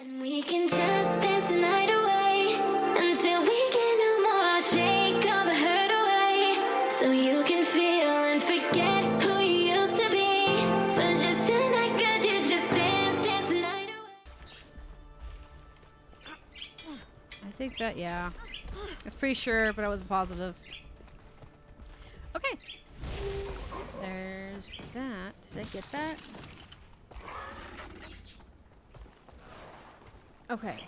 And we can just dance the night away until we get no more. Shake all the hurt away so you can feel and forget who you used to be. For just tonight, could you just dance the night away? I think that, yeah. I was pretty sure, but I wasn't positive. Okay. There's that. Did I get that? Okay.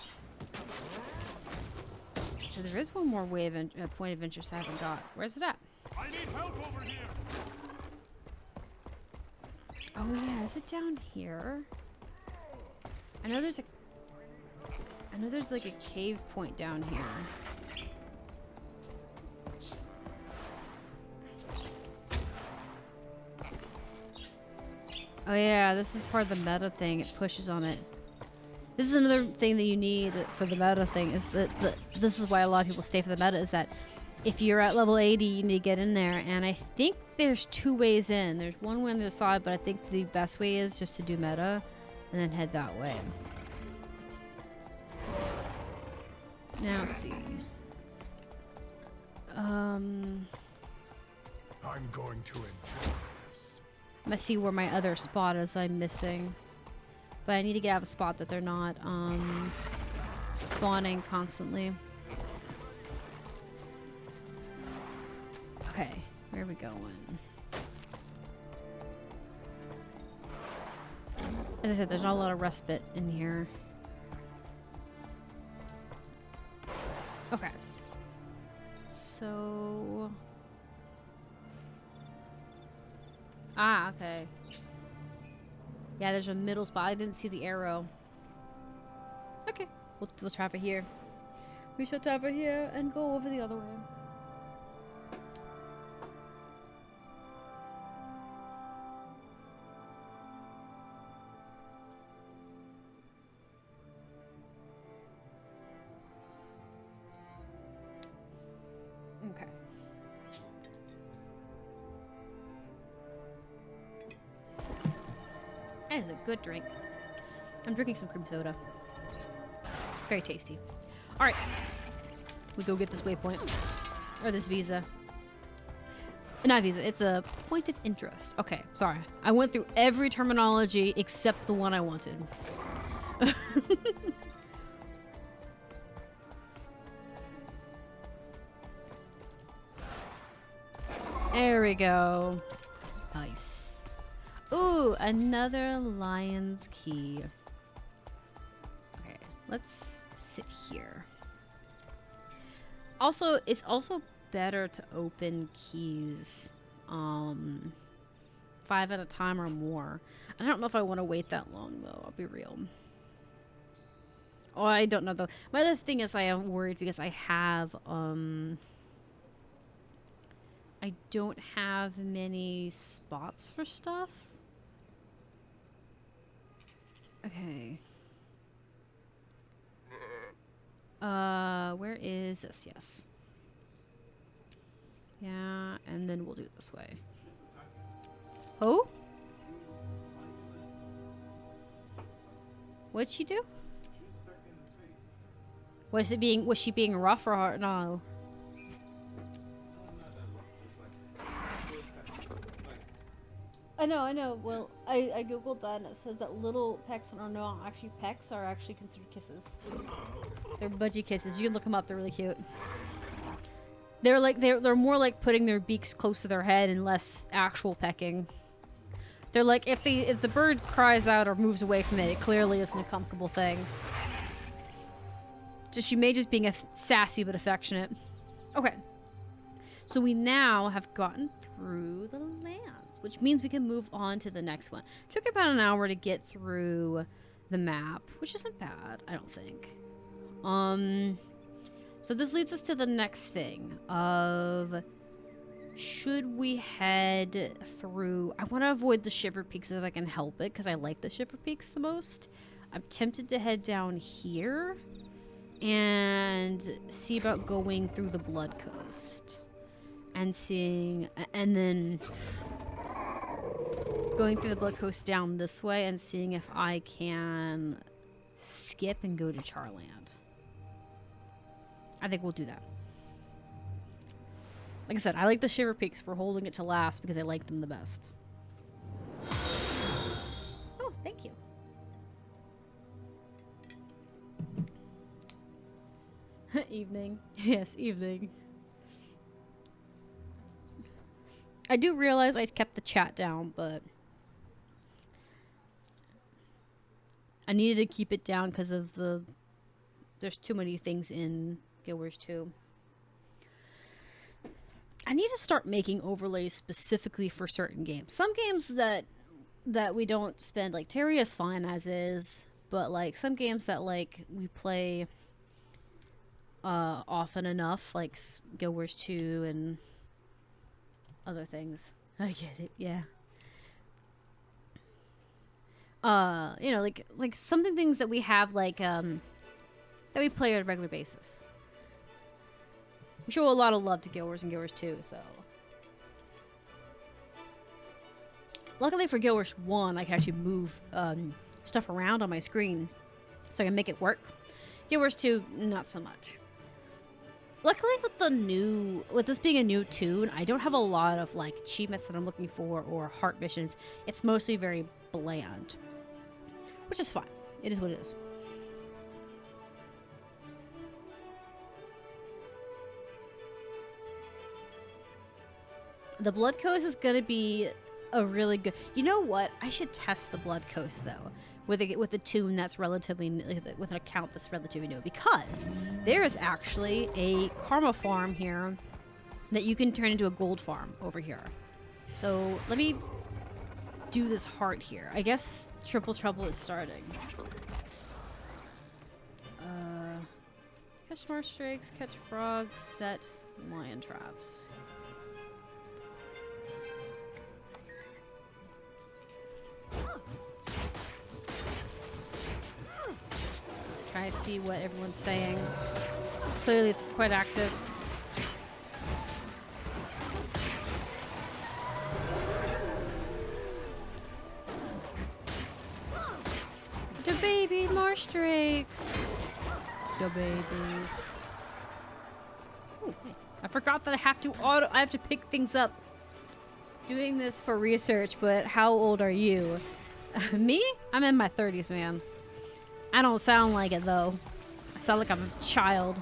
So there is one more point of interest I haven't got. Where's it at? I need help over here. Oh yeah, is it down here? I know there's like a cave point down here. Oh yeah, this is part of the meta thing. It pushes on it. This is another thing that you need for the meta thing, is that this is why a lot of people stay for the meta, is that if you're at level 80, you need to get in there. And I think there's two ways in. There's one way on the other side, but I think the best way is just to do meta and then head that way. Now let's see. I'm going to enjoy this. Let's see where my other spot is I'm missing. But I need to get out of a spot that they're not spawning constantly. Okay, where are we going? As I said, there's not a lot of respite in here. Okay. So... Ah, okay. Yeah, there's a middle spot. I didn't see the arrow. Okay, we'll travel here. We shall travel here and go over the other way. Okay. That is a good drink. I'm drinking some cream soda. Very tasty. Alright. We go get this waypoint. Or this visa. Not visa, it's a point of interest. Okay, sorry. I went through every terminology except the one I wanted. There we go. Nice. Ooh, another lion's key. Okay, let's sit here. Also, it's also better to open keys 5 at a time or more. I don't know if I want to wait that long though, I'll be real. Oh, I don't know though. My other thing is I am worried because I don't have many spots for stuff. Okay. Where is this? Yes. Yeah, and then we'll do it this way. Oh? What'd she do? Was she being rough or hard? No. I know. Well, I googled that and it says that little pecks are not actually pecks, are actually considered kisses. They're budgie kisses. You can look them up. They're really cute. They're more like putting their beaks close to their head and less actual pecking. They're like if the bird cries out or moves away from it, it clearly isn't a comfortable thing. So she may just being sassy but affectionate. Okay. So we now have gotten through the lands, which means we can move on to the next one. It took about an hour to get through the map, which isn't bad, I don't think. So this leads us to the next thing of should we head through... I want to avoid the Shiver Peaks if I can help it, because I like the Shiver Peaks the most. I'm tempted to head down here and see about going through the Blood Coast. And then going through the Blood Coast down this way and seeing if I can skip and go to Charland. I think we'll do that. Like I said, I like the Shiver Peaks. We're holding it to last because I like them the best. Oh, thank you. Evening. Yes, evening. I do realize I kept the chat down, but I needed to keep it down because of there's too many things in Guild Wars 2. I need to start making overlays specifically for certain games. Some games that we don't spend, like Terry is fine as is, but like some games that like we play often enough, like Guild Wars 2 and other things. I get it, yeah. You know, like something things that we have like that we play on a regular basis. We show a lot of love to Guild Wars and Guild Wars 2, so. Luckily for Guild Wars 1, I can actually move stuff around on my screen so I can make it work. Guild Wars 2, not so much. Luckily with this being a new tune, I don't have a lot of like achievements that I'm looking for or heart missions. It's mostly very bland, which is fine. It is what it is. The Blood Coast is gonna be a really good. You know what? I should test the Blood Coast though, with a tune that's relatively with an account that's relatively new, because there is actually a karma farm here that you can turn into a gold farm over here. So let me do this heart here. I guess Triple Trouble is starting. Catch more strakes, catch frogs, set lion traps. Try to see what everyone's saying. Clearly it's quite active. The baby marsh drakes. The babies. Ooh, hey. I forgot that I have to pick things up. Doing this for research, but how old are you? Me? I'm in my 30s, man. I don't sound like it, though. I sound like I'm a child.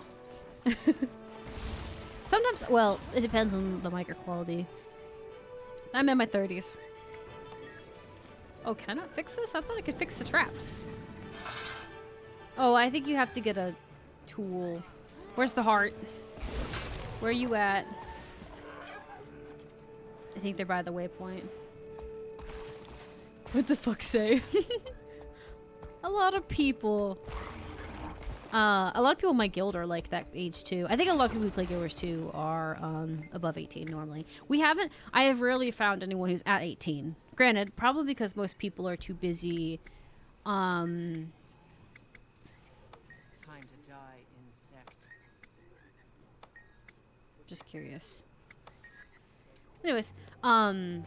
Sometimes, well, it depends on the micro quality. I'm in my 30s. Oh, can I not fix this? I thought I could fix the traps. Oh, I think you have to get a tool. Where's the heart? Where are you at? I think they're by the waypoint. What the fuck say? A lot of people in my guild are like that age too. I think a lot of people who play Guild Wars 2 are above 18 normally. I have rarely found anyone who's at 18. Granted, probably because most people are too busy Time to die, insect. just curious. Anyways, I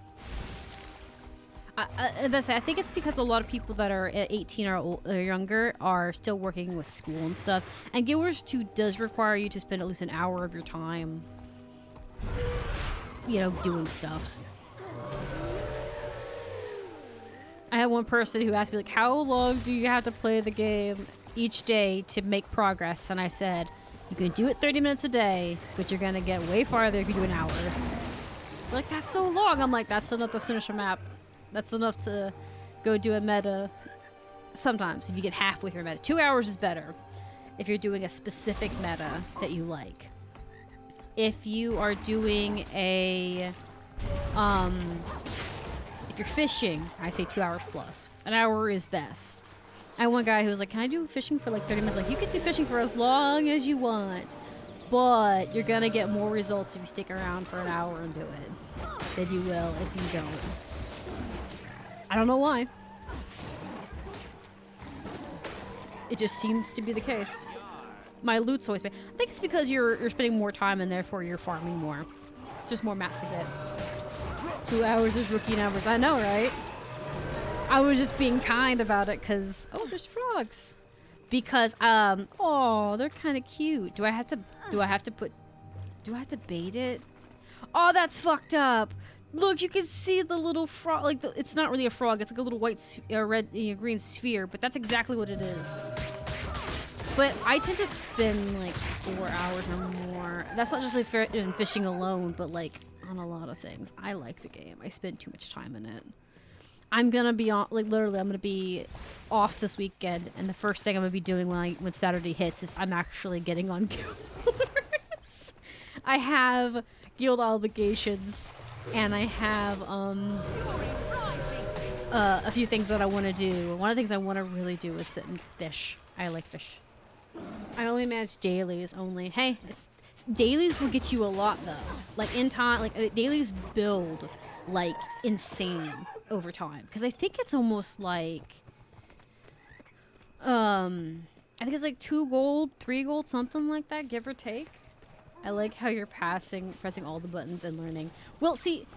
think it's because a lot of people that are at 18 or younger are still working with school and stuff. And Guild Wars 2 does require you to spend at least an hour of your time, you know, doing stuff. I had one person who asked me, like, how long do you have to play the game each day to make progress? And I said, you can do it 30 minutes a day, but you're going to get way farther if you do an hour. They're like, that's so long. I'm like, that's enough to finish a map. That's enough to go do a meta. Sometimes, if you get halfway through a meta. 2 hours is better if you're doing a specific meta that you like. If you are doing a, if you're fishing, I say 2 hours plus. An hour is best. I had one guy who was like, can I do fishing for like 30 minutes? Like, you can do fishing for as long as you want, but you're gonna get more results if you stick around for an hour and do it than you will if you don't. I don't know why. It just seems to be the case. My loot's always been. I think it's because you're spending more time and therefore you're farming more. Just more mats to get. 2 hours is rookie numbers. I know, right? I was just being kind about it because, oh, there's frogs. because oh, they're kind of cute. Do I have to bait it? Oh, that's fucked up. Look, you can see the little frog. Like it's not really a frog. It's like a little white, red, green sphere. But that's exactly what it is. But I tend to spend like 4 hours or more. That's not just like in fishing alone, but like on a lot of things. I like the game. I spend too much time in it. I'm gonna be on, like literally, I'm gonna be off this weekend, and the first thing I'm gonna be doing when Saturday hits is I'm actually getting on Guild Wars. I have guild obligations, and I have a few things that I want to do. One of the things I want to really do is sit and fish. I like fish. I only manage dailies only. Hey, dailies will get you a lot though. Like in time, like dailies build like insane over time. Because I think it's almost like, I think it's like 2 gold, 3 gold, something like that, give or take. I like how you're pressing all the buttons and learning. Well, see,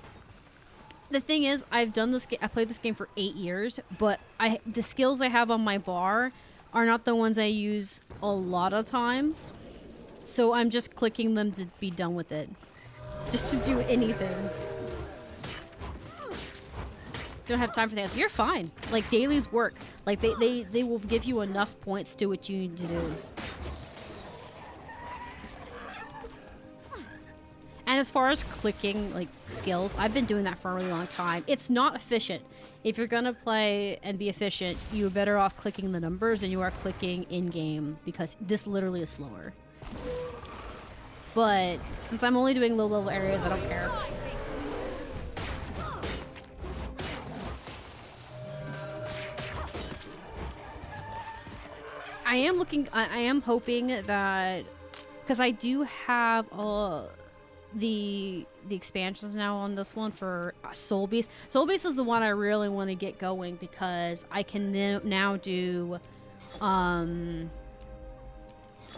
the thing is, I've done this game. I played this game for 8 years, but the skills I have on my bar are not the ones I use a lot of times. So I'm just clicking them to be done with it, just to do anything. Don't have time for things. You're fine. Like dailies work. Like they will give you enough points to do what you need to do. And as far as clicking like skills, I've been doing that for a really long time. It's not efficient. If you're gonna play and be efficient, you're better off clicking the numbers than you are clicking in-game, because this literally is slower. But since I'm only doing low-level areas, I don't care. I am hoping that, because I do have the expansions now on this one for Soul Beast. Soul Beast is the one I really want to get going, because I can now do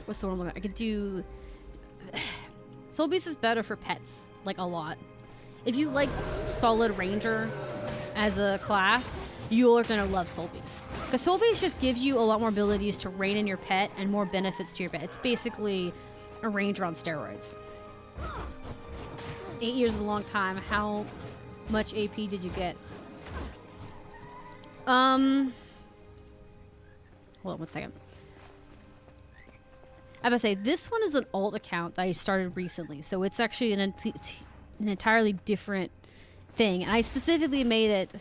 what's the one I could do. Soul Beast is better for pets, like a lot. If you like Solid Ranger as a class, you're gonna love Soul Beast, because Soul Beast just gives you a lot more abilities to rein in your pet and more benefits to your pet. It's basically a ranger on steroids. 8 years is a long time. How much AP did you get? Hold on 1 second. I was gonna say, this one is an alt account that I started recently, so it's actually an entirely different thing. And I specifically made it.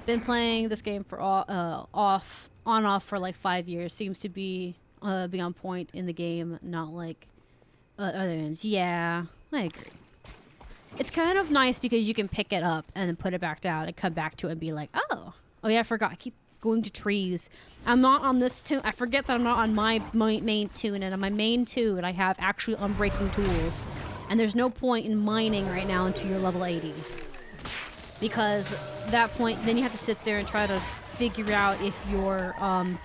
Been playing this game for off for like 5 years. Seems to be on point in the game, not like other games. Yeah, I agree. It's kind of nice because you can pick it up and then put it back down and come back to it and be like, oh yeah, I forgot. I keep going to trees. I'm not on this tune. I forget that I'm not on my main tune, and on my main tune I have actually unbreaking tools. And there's no point in mining right now until you're level 80. Because that point, then you have to sit there and try to figure out if your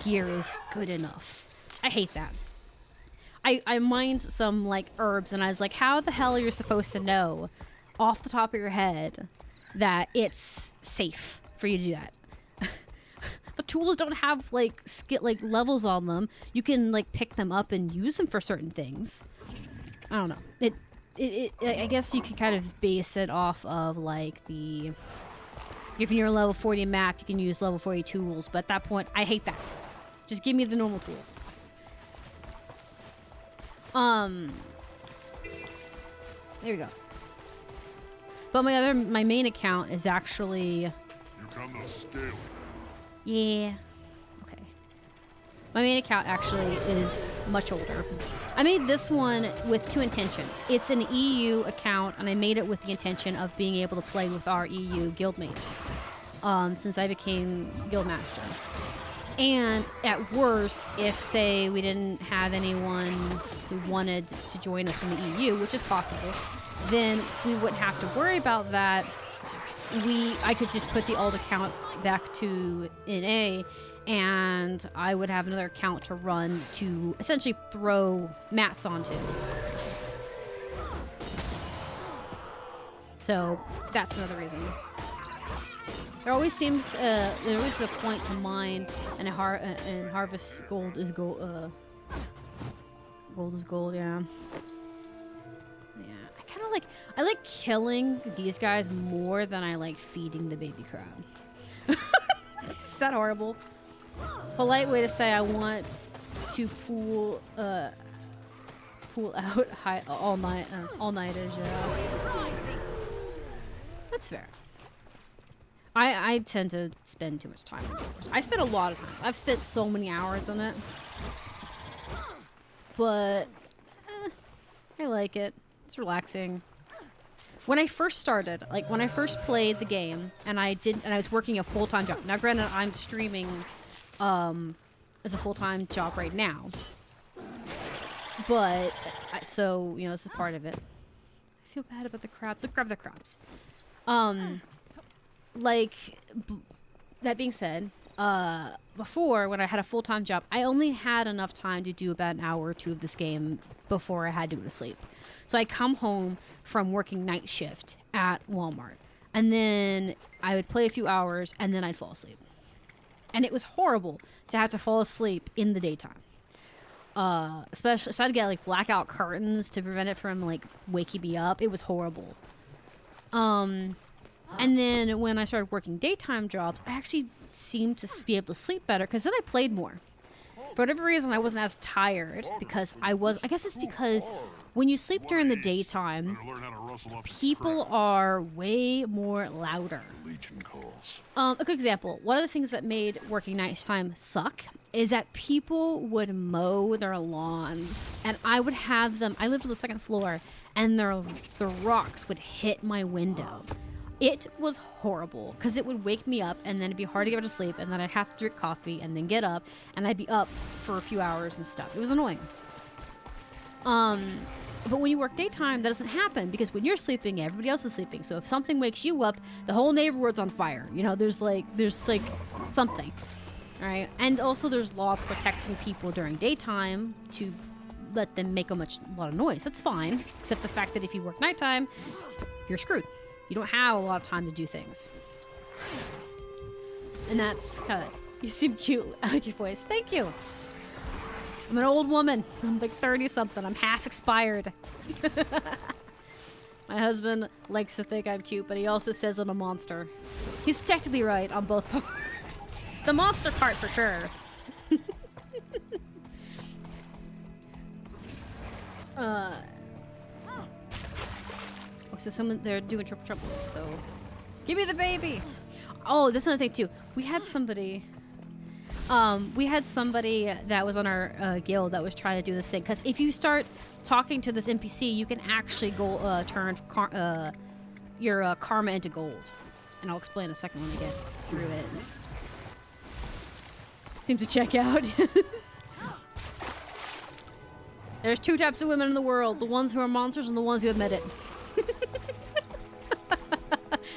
gear is good enough. I hate that. I mined some like herbs, and I was like, how the hell are you supposed to know off the top of your head that it's safe for you to do that? The tools don't have like levels on them. You can like pick them up and use them for certain things. I don't know. I guess you can kind of base it off of like the, if you're a level 40 map, you can use level 40 tools. But at that point, I hate that. Just give me the normal tools. There we go. But my main account is actually. You cannot scale. Yeah. Okay. My main account actually is much older. I made this one with 2 intentions. It's an EU account, and I made it with the intention of being able to play with our EU guildmates since I became guildmaster. And at worst, if, say, we didn't have anyone who wanted to join us from the EU, which is possible, then we wouldn't have to worry about that. I could just put the old account back to NA, and I would have another account to run to essentially throw mats onto. So that's another reason. There always seems there always a point to mine and and harvest gold is gold. Gold is gold. Yeah. Yeah. I like killing these guys more than I like feeding the baby crab. Is that horrible? Polite way to say I want to pull out all nighters. Yeah. That's fair. I tend to spend too much time on it. I spend a lot of time. I've spent so many hours on it. But I like it. It's relaxing. When I first started, like when I first played the game and I was working a full-time job. Now granted I'm streaming as a full-time job right now. But so, you know, this is part of it. I feel bad about the crabs. Look, grab the crabs. That being said, before when I had a full-time job, I only had enough time to do about an hour or two of this game before I had to go to sleep. So I come home from working night shift at Walmart, and then I would play a few hours, and then I'd fall asleep. And it was horrible to have to fall asleep in the daytime. Especially, so I had to get like blackout curtains to prevent it from like waking me up. It was horrible. And then when I started working daytime jobs, I actually seemed to be able to sleep better because then I played more. For whatever reason, I wasn't as tired because I guess it's because when you sleep during the daytime, Better learn how to rustle up some people crap. are way more louder. Legion calls. A good example, one of the things that made working nighttime suck is that people would mow their lawns, and I would have them, I lived on the second floor, and the rocks would hit my window. It was horrible, because it would wake me up, and then it'd be hard to get to sleep, and then I'd have to drink coffee, and then get up, and I'd be up for a few hours and stuff. It was annoying. But when you work daytime, that doesn't happen, because when you're sleeping, everybody else is sleeping. So if something wakes you up, the whole neighborhood's on fire. You know, there's like something. All right, and also there's laws protecting people during daytime to let them make a lot of noise. That's fine, except the fact that if you work nighttime, you're screwed. You don't have a lot of time to do things. And that's kind of, you seem cute. I like your voice. Thank you. I'm an old woman. I'm like 30-something. I'm half expired. My husband likes to think I'm cute, but he also says I'm a monster. He's technically right on both parts. The monster part for sure. Oh, so they're doing triple trouble, so give me the baby. Oh, this is another thing too. We had somebody that was on our guild that was trying to do this thing, because if you start talking to this NPC, you can actually go turn your karma into gold, and I'll explain in a second when I get through it. Seem to check out. There's two types of women in the world: the ones who are monsters and the ones who admit it.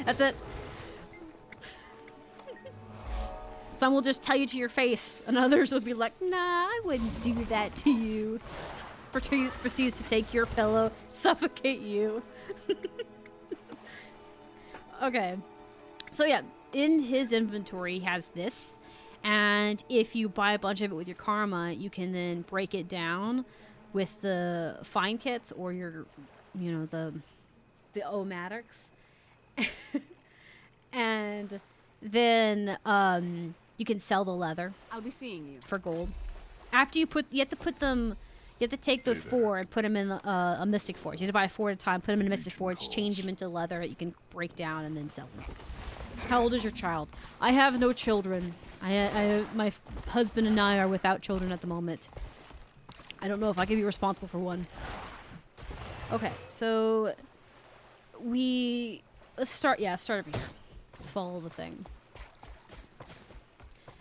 That's it. Some will just tell you to your face, and others will be like, nah, I wouldn't do that to you. Proceeds to take your pillow, suffocate you. Okay. So yeah, in his inventory he has this, and if you buy a bunch of it with your karma, you can then break it down with the fine kits or your, you know, the omatics. And then you can sell the leather. I'll be seeing you. For gold. After you have to take those 4 and put them in a Mystic Forge. You have to buy 4 at a time, put them in a Mystic Forge, change them into leather that you can break down and then sell them. How old is your child? I have no children. My husband and I are without children at the moment. I don't know if I can be responsible for one. Okay, so let's start over here. Let's follow the thing.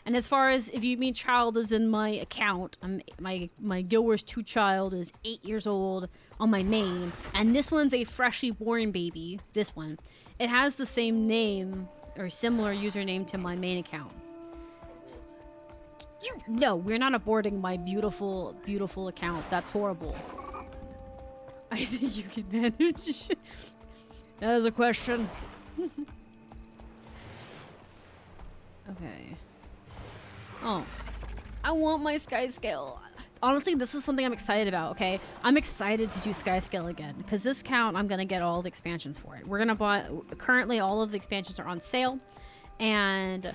And as far as if you mean child is in my account, my Guild Wars 2 child is 8 years old on my main, and this one's a freshly born baby. This one, it has the same name or similar username to my main account. No, we're not aborting my beautiful, beautiful account. That's horrible. I think you can manage. That is a question. Okay. Oh. I want my sky scale. Honestly, this is something I'm excited about, okay? I'm excited to do sky scale again because this count, I'm going to get all the expansions for it. We're going to buy... Currently, all of the expansions are on sale. And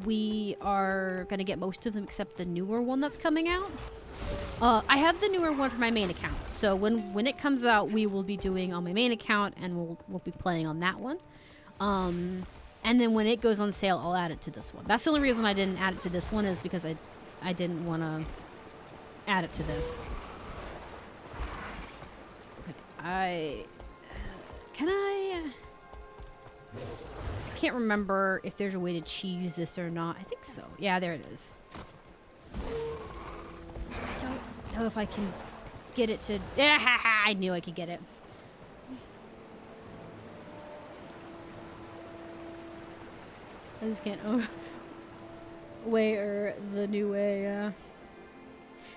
we are going to get most of them except the newer one that's coming out. I have the newer one for my main account. So when it comes out, we will be doing on my main account and we'll be playing on that one. And then when it goes on sale, I'll add it to this one. That's the only reason I didn't add it to this one is because I didn't want to add it to this. Okay, I can't remember if there's a way to cheese this or not. I think so. Yeah, there it is. I don't know if I can get it to... I knew I could get it. I just can't... Oh. Way or the new way,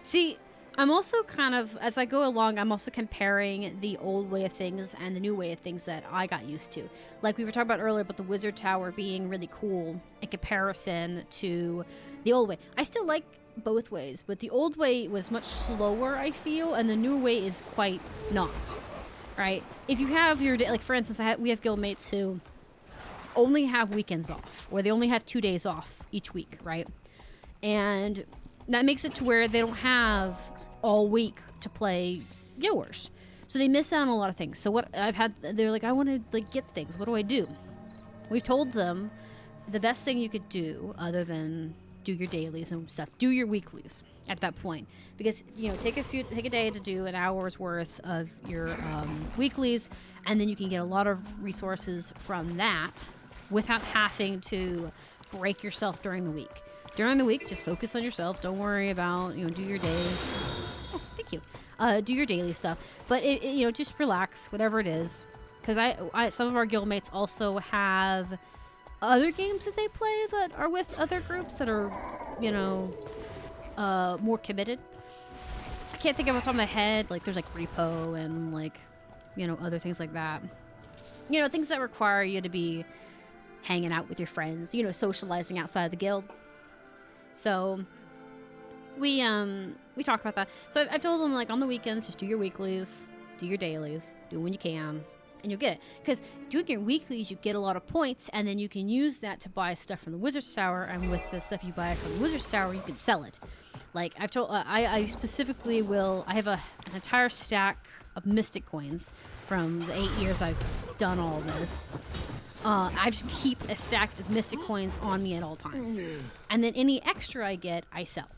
See, I'm also kind of... As I go along, I'm also comparing the old way of things and the new way of things that I got used to. Like we were talking about earlier about the Wizard Tower being really cool in comparison to the old way. I still like both ways, but the old way was much slower, I feel, and the new way is quite not. Right? If you have your... Like, for instance, we have guildmates who only have weekends off, or they only have 2 days off each week, right? And that makes it to where they don't have all week to play Guild Wars. So they miss out on a lot of things. So what I've had, they're like, I want to like get things. What do I do? We've told them the best thing you could do, other than do your dailies and stuff, do your weeklies at that point. Because, you know, take a day to do an hour's worth of your weeklies, and then you can get a lot of resources from that without having to break yourself during the week. During the week, just focus on yourself. Don't worry about, you know, do your daily. Oh, thank you. Do your daily stuff. But, you know, just relax, whatever it is. Because some of our guildmates also have other games that they play that are with other groups that are, you know, more committed. I can't think of off the top of my head. Like, there's like Repo and like, you know, other things like that. You know, things that require you to be hanging out with your friends, you know, socializing outside the guild. So we talk about that. So I've told them, like, on the weekends, just do your weeklies, do your dailies, do it when you can, and you'll get it. Because doing your weeklies, you get a lot of points, and then you can use that to buy stuff from the Wizard's Tower, and with the stuff you buy from the Wizard's Tower, you can sell it. Like, I've told, I specifically will, I have an entire stack of Mystic coins from the 8 years I've done all this. I just keep a stack of Mystic coins on me at all times. And then any extra I get, I sell.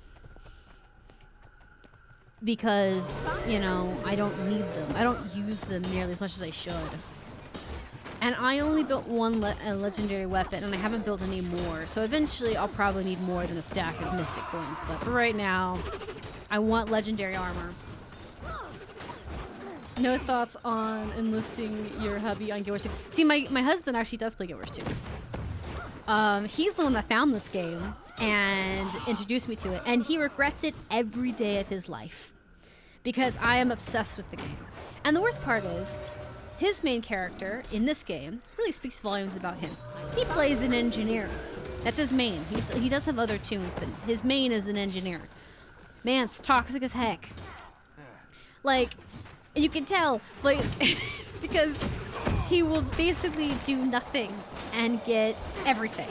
Because, you know, I don't need them. I don't use them nearly as much as I should. And I only built one legendary weapon, and I haven't built any more. So eventually I'll probably need more than a stack of Mystic coins. But for right now, I want legendary armor. No thoughts on enlisting your hubby on Guild Wars 2. See, my husband actually does play Guild Wars 2. He's the one that found this game and introduced me to it. And he regrets it every day of his life. Because I am obsessed with the game. And the worst part is, his main character in this game really speaks volumes about him. He plays an engineer. That's his main. He does have other tunes, but his main is an engineer. Man, it's toxic as heck. Like... You can tell, like, because he will basically do nothing and get everything.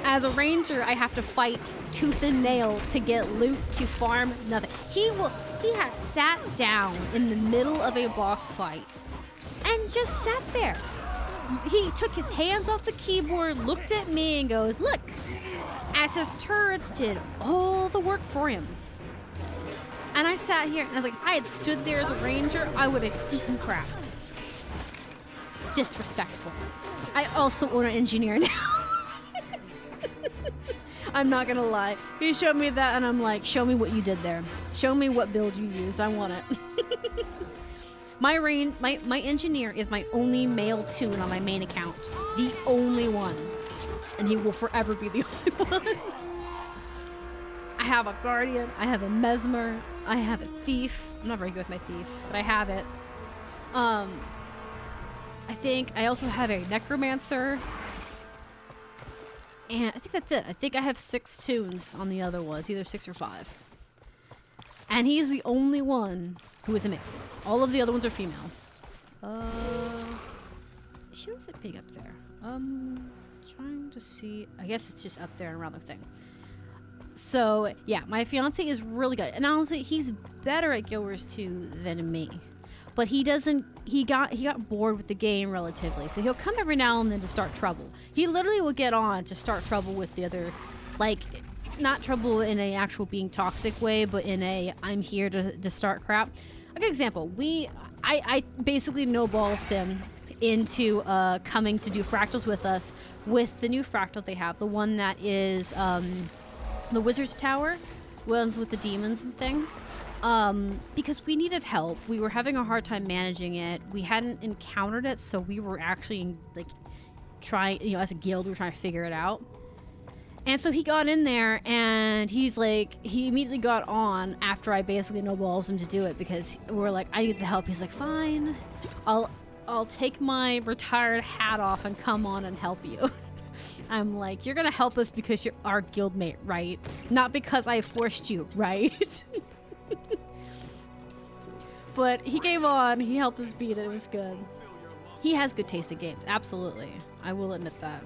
As a ranger, I have to fight tooth and nail to get loot, to farm nothing. He has sat down in the middle of a boss fight and just sat there. He took his hands off the keyboard, looked at me, and goes, look, as his turrets did all the work for him. And I sat here, and I was like, if I had stood there as a ranger, I would have eaten crap. Disrespectful. I also own an engineer now. I'm not gonna lie. He showed me that, and I'm like, show me what you did there. Show me what build you used. I want it. My engineer is my only male toon on my main account. The only one. And he will forever be the only one. I have a guardian, I have a mesmer, I have a thief. I'm not very good with my thief, but I have it. I think I also have a necromancer. And I think that's it. I think I have 6 tunes on the other one. It's either 6 or 5. And he's the only one who is a male. All of the other ones are female. She was it big up there. Trying to see. I guess it's just up there and around the thing. So yeah, my fiance is really good, and honestly, he's better at Guild Wars 2 than me. But he doesn't. He got bored with the game relatively, so he'll come every now and then to start trouble. He literally will get on to start trouble with the other, like, not trouble in a actual being toxic way, but in a I'm here to start crap. A good example. I basically no-ballsed him into coming to do fractals with us with the new fractal they have, the one that is the Wizard's Tower, ones with the demons and things. Because we needed help. We were having a hard time managing it. We hadn't encountered it, so we were actually like trying, you know, as a guild, we were trying to figure it out. And so he got in there, and he's like, he immediately got on after I basically no-balls him to do it, because we're like, I need the help. He's like, fine, I'll take my retired hat off and come on and help you. I'm like, you're gonna help us because you're our guildmate, right? Not because I forced you, right? But he came on, he helped us beat it, it was good. He has good taste in games, absolutely. I will admit that.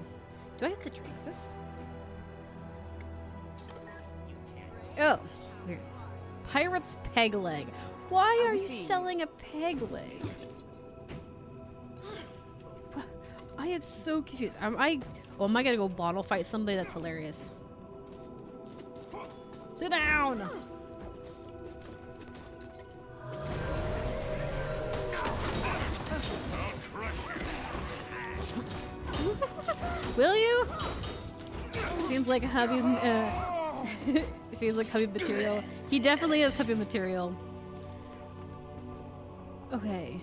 Do I have to drink this? Oh, weird. Pirate's peg leg. Why are you selling a peg leg? I am so confused. Am I gonna go bottle fight somebody? That's hilarious. Sit down! Will you? Seems like hubby's it seems like hubby material. He definitely is hubby material. Okay.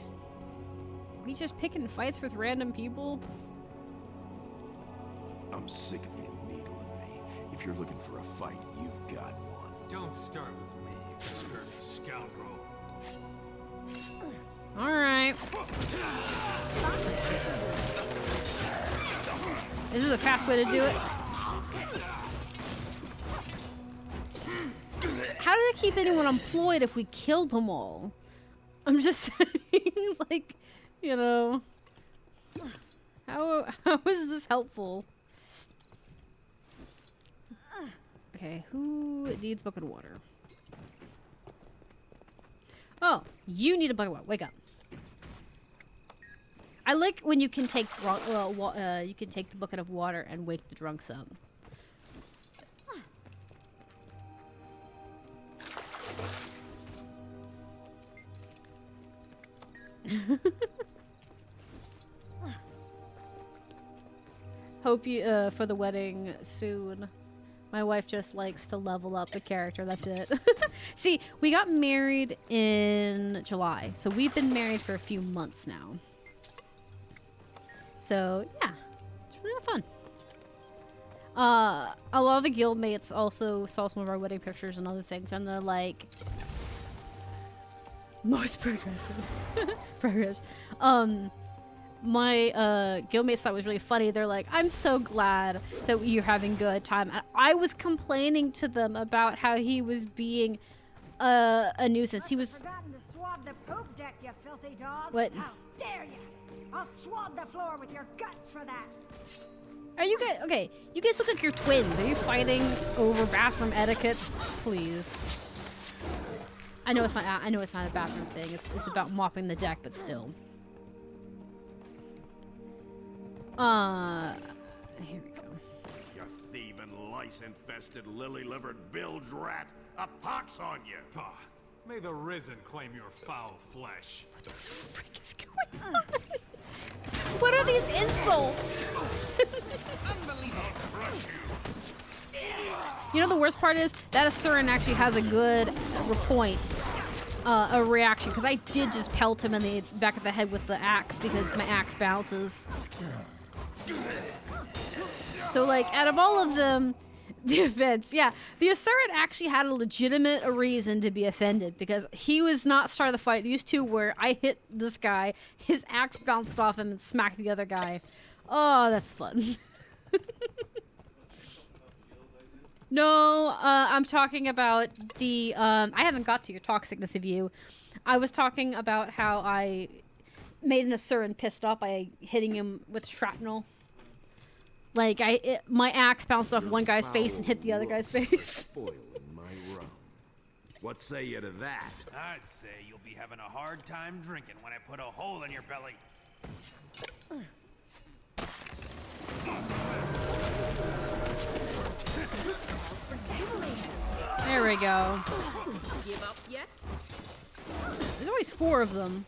Are we just picking fights with random people? I'm sick of you needling me. If you're looking for a fight, you've got one. Don't start with me, you scurvy scoundrel. Alright. This is a fast way to do it. How did it keep anyone employed if we killed them all? I'm just saying, like, you know, how is this helpful? Okay, who needs a bucket of water? Oh, you need a bucket of water. Wake up. I like when you can take you can take the bucket of water and wake the drunks up. Hope you for the wedding soon. My wife just likes to level up the character, that's it. See, we got married in July, so we've been married for a few months now. So, yeah, it's really fun. A lot of the guild mates also saw some of our wedding pictures and other things, and they're like, most progressive. Progress. My guildmates thought it was really funny. They're like, I'm so glad that you're having a good time. And I was complaining to them about how he was being a nuisance. He was... Forgotten to swab the poop deck, you filthy dog. What? How dare you? I'll swab the floor with your guts for that. Are you guys... Okay, you guys look like you're twins. Are you fighting over bathroom etiquette? Please. I know it's not a bathroom thing. It's about mopping the deck, but still. Here we go. You thieving, lice-infested, lily-livered bilge rat! A pox on you! Ah, may the Risen claim your foul flesh. What the freak is going on? What are these insults? You know the worst part is that Asuran actually has a good point, a reaction, because I did just pelt him in the back of the head with the axe because my axe bounces. So, like, out of all of them, the events, yeah, the Asuran actually had a legitimate reason to be offended because he was not start of the fight. These two were. I hit this guy, his axe bounced off him and smacked the other guy. Oh, that's fun. No, I'm talking about the, I haven't got to your toxicness of you. I was talking about how I made an Asuran pissed off by hitting him with shrapnel. Like, my axe bounced off one guy's face and hit the other guy's face. Spoiling my rum. What say you to that? I'd say you'll be having a hard time drinking when I put a hole in your belly. There we go. Give up yet? There's always 4 of them.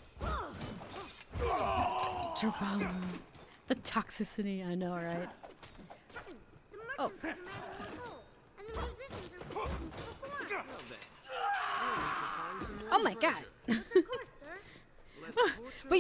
Jerome. The toxicity, I know, right? Oh. Oh my god. But